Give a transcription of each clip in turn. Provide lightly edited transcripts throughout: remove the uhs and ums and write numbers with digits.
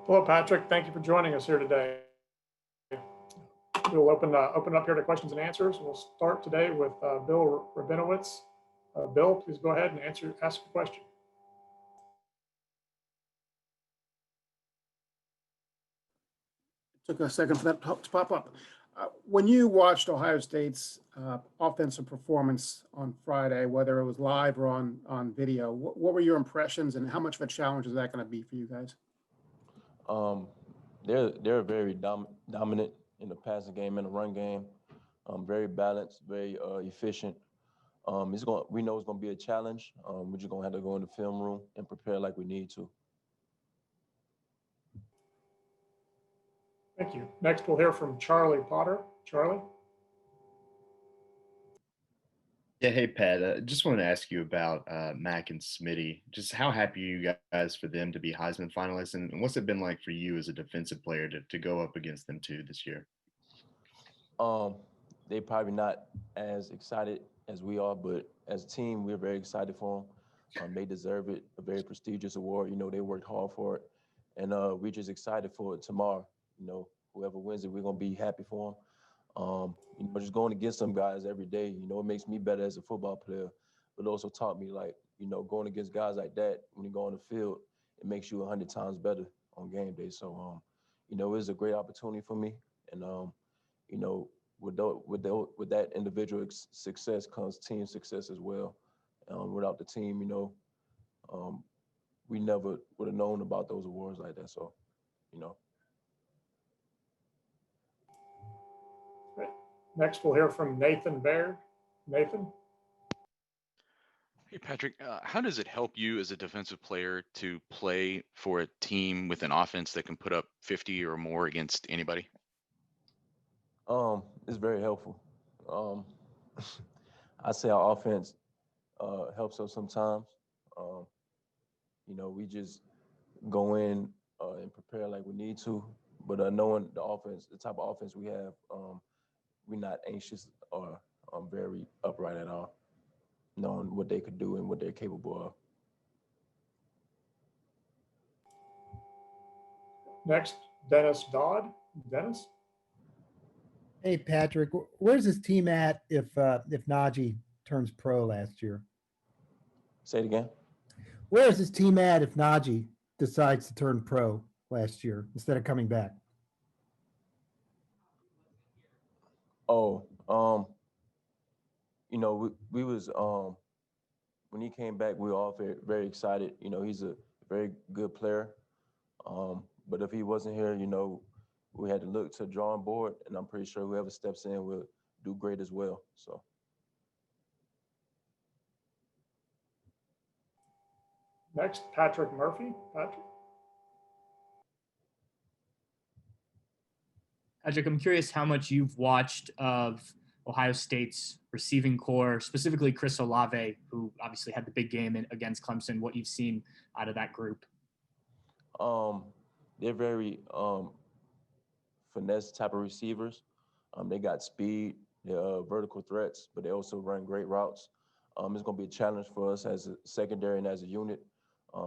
Hello, Patrick. Thank you for joining us here today. We'll open up here to questions and answers. We'll start today with Bill Rabinowitz. Bill, please go ahead and ask a question. Took a second for that to pop up. When you watched Ohio State's offensive performance on Friday, whether it was live or on video, what were your impressions, and how much of a challenge is that going to be for you guys? They're very dominant in the passing game and the run game. Very balanced, very efficient. We know it's going to be a challenge. We're just going to have to go in the film room and prepare like we need to. Thank you. Next, we'll hear from Charlie Potter. Charlie? Yeah, hey, Pat. Just wanted to ask you about Mac and Smitty. Just how happy are you guys for them to be Heisman finalists, and what's it been like for you as a defensive player to go up against them too this year? They probably not as excited as we are, but as a team, we're very excited for them. They deserve it, a very prestigious award. You know, they worked hard for it, and we're just excited for it tomorrow. You know, whoever wins it, we're going to be happy for them. You know, just going against some guys every day, you know, it makes me better as a football player, but it also taught me, like, you know, going against guys like that, when you go on the field, it makes you 100 times better on game day. So, you know, it's a great opportunity for me. And, you know, with that individual success comes team success as well. Without the team, you know, we never would have known about those awards like that. So, you know. Great. Next, we'll hear from Nathan Baird. Nathan? Hey, Patrick, how does it help you as a defensive player to play for a team with an offense that can put up 50 or more against anybody? It's very helpful. I say our offense helps us sometimes. You know, we just go in and prepare like we need to, but knowing the offense, the type of offense we have, we're not anxious or very upright at all, knowing what they could do and what they're capable of. Next, Dennis Dodd. Dennis? Hey, Patrick, where's this team at if Naji turns pro last year? Say it again. Where is this team at if Naji decides to turn pro last year instead of coming back? Oh, you know, we was when he came back, we were all very, very excited. You know, he's a very good player. But if he wasn't here, you know, we had to look to the drawing board, and I'm pretty sure whoever steps in will do great as well. So. Next, Patrick Murphy. Patrick? Patrick, I'm curious how much you've watched of Ohio State's receiving core, specifically Chris Olave, who obviously had the big game against Clemson, what you've seen out of that group. They're very finesse type of receivers. They got speed, they're vertical threats, but they also run great routes. It's going to be a challenge for us as a secondary and as a unit.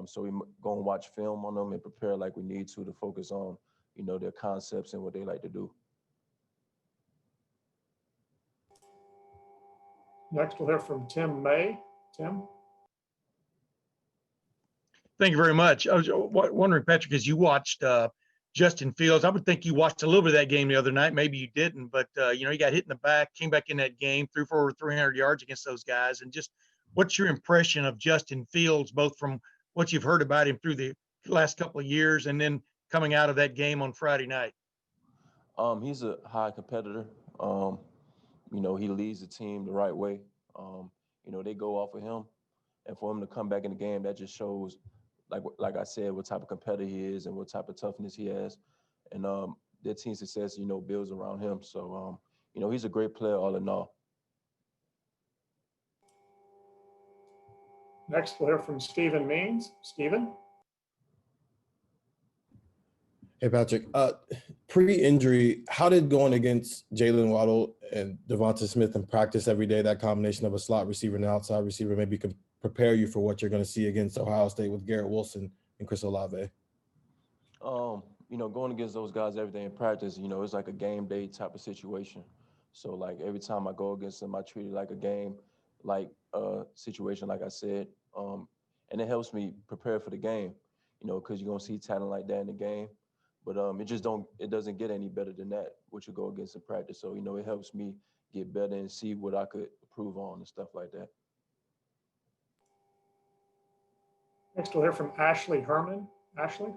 So we're going to watch film on them and prepare like we need to focus on, you know, their concepts and what they like to do. Next, we'll hear from Tim May. Tim? Thank you very much. I was wondering, Patrick, as you watched Justin Fields, I would think you watched a little bit of that game the other night. Maybe you didn't, but, you know, he got hit in the back, came back in that game, threw for over 300 yards against those guys. And just what's your impression of Justin Fields, both from what you've heard about him through the last couple of years and then coming out of that game on Friday night? He's a high competitor. You know, he leads the team the right way. You know, they go off of him. And for him to come back in the game, that just shows, like I said, what type of competitor he is and what type of toughness he has. And their team success, you know, builds around him. So, you know, he's a great player all in all. Next, we'll hear from Stephen Means. Stephen? Hey, Patrick. Pre-injury, how did going against Jalen Waddle and Devonta Smith in practice every day, that combination of a slot receiver and an outside receiver, maybe prepare you for what you're going to see against Ohio State with Garrett Wilson and Chris Olave? Going against those guys every day in practice, it's like a game day type of situation. So like every time I go against them, I treat it like a game, like situation, like I said. And it helps me prepare for the game, because you're gonna see talent like that in the game. But it doesn't get any better than that, what you go against in practice. So, it helps me get better and see what I could improve on and stuff like that. Next, we'll hear from Ashley Herman. Ashley?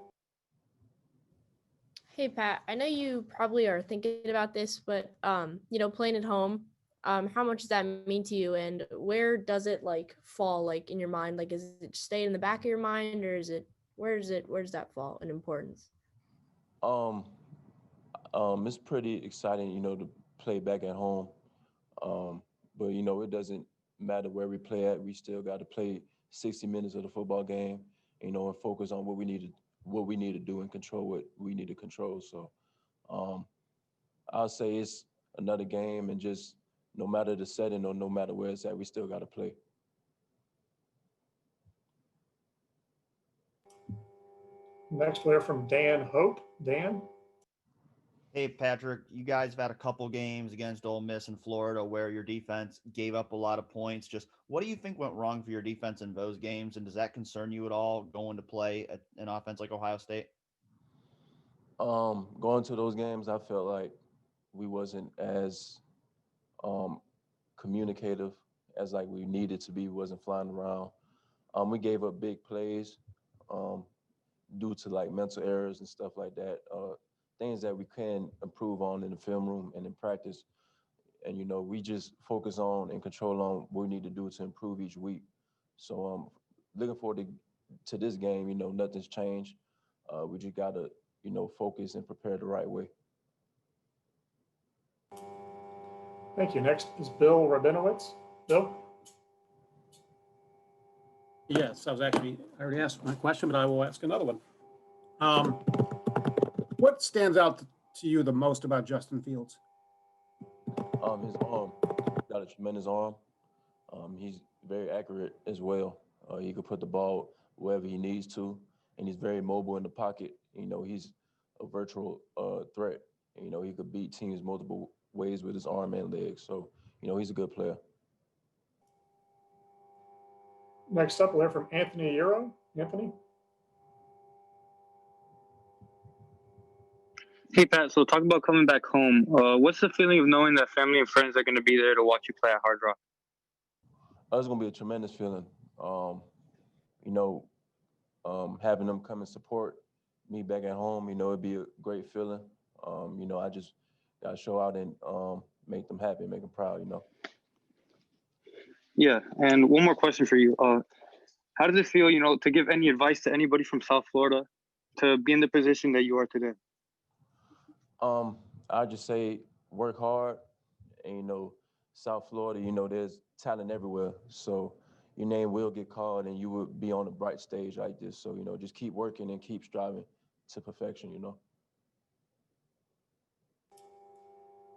Hey Pat, I know you probably are thinking about this, but playing at home, how much does that mean to you, and where does it like fall like in your mind? Like, is it stay in the back of your mind, or is it where does that fall in importance? Um, it's pretty exciting, to play back at home. But it doesn't matter where we play at. We still got to play 60 minutes of the football game, and focus on what we need to do and control what we need to control. So, um, I'll say it's another game, and just no matter the setting or no matter where it's at, we still got to play. Next, we'll hear from Dan Hope. Dan? Hey, Patrick, you guys have had a couple games against Ole Miss and Florida where your defense gave up a lot of points. Just what do you think went wrong for your defense in those games? And does that concern you at all going to play at an offense like Ohio State? Going to those games, I felt like we wasn't as communicative as like we needed to be. We wasn't flying around. We gave up big plays due to like mental errors and stuff like that. Things that we can improve on in the film room and in practice. And we just focus on and control on what we need to do to improve each week. So looking forward to this game. Nothing's changed. We just gotta focus and prepare the right way. Thank you. Next is Bill Rabinowitz. Bill? Yes, I already asked my question, but I will ask another one. What stands out to you the most about Justin Fields? His arm. Got a tremendous arm. He's very accurate as well. He could put the ball wherever he needs to, and he's very mobile in the pocket. He's a virtual threat. He could beat teams multiple ways with his arm and legs. So, he's a good player. Next up, we'll hear from Anthony Euro. Anthony? Hey Pat, so talk about coming back home. What's the feeling of knowing that family and friends are going to be there to watch you play at Hard Rock? It's going to be a tremendous feeling. Having them come and support me back at home, it'd be a great feeling. I just got to show out and make them happy, make them proud, Yeah, and one more question for you. How does it feel, to give any advice to anybody from South Florida to be in the position that you are today? I just say work hard, and South Florida, there's talent everywhere. So your name will get called, and you will be on a bright stage like this. So just keep working and keep striving to perfection.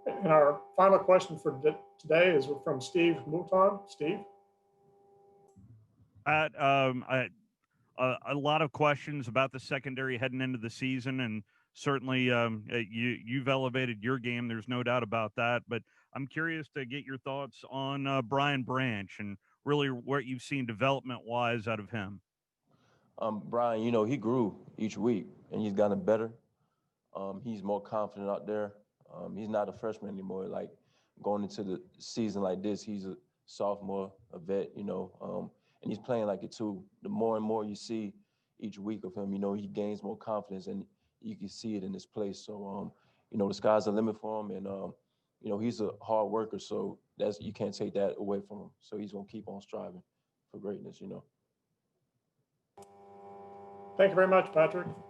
And our final question for today is from Steve Mouton. Steve? A lot of questions about the secondary heading into the season, and certainly you've elevated your game. There's no doubt about that. But I'm curious to get your thoughts on Brian Branch and really what you've seen development-wise out of him. Brian, he grew each week, and he's gotten better. He's more confident out there. He's not a freshman anymore. Like going into the season like this, he's a sophomore, a vet, and he's playing like it too. The more and more you see each week of him, he gains more confidence, and you can see it in this place. So, the sky's the limit for him, and he's a hard worker. So you can't take that away from him. So he's gonna keep on striving for greatness. Thank you very much, Patrick.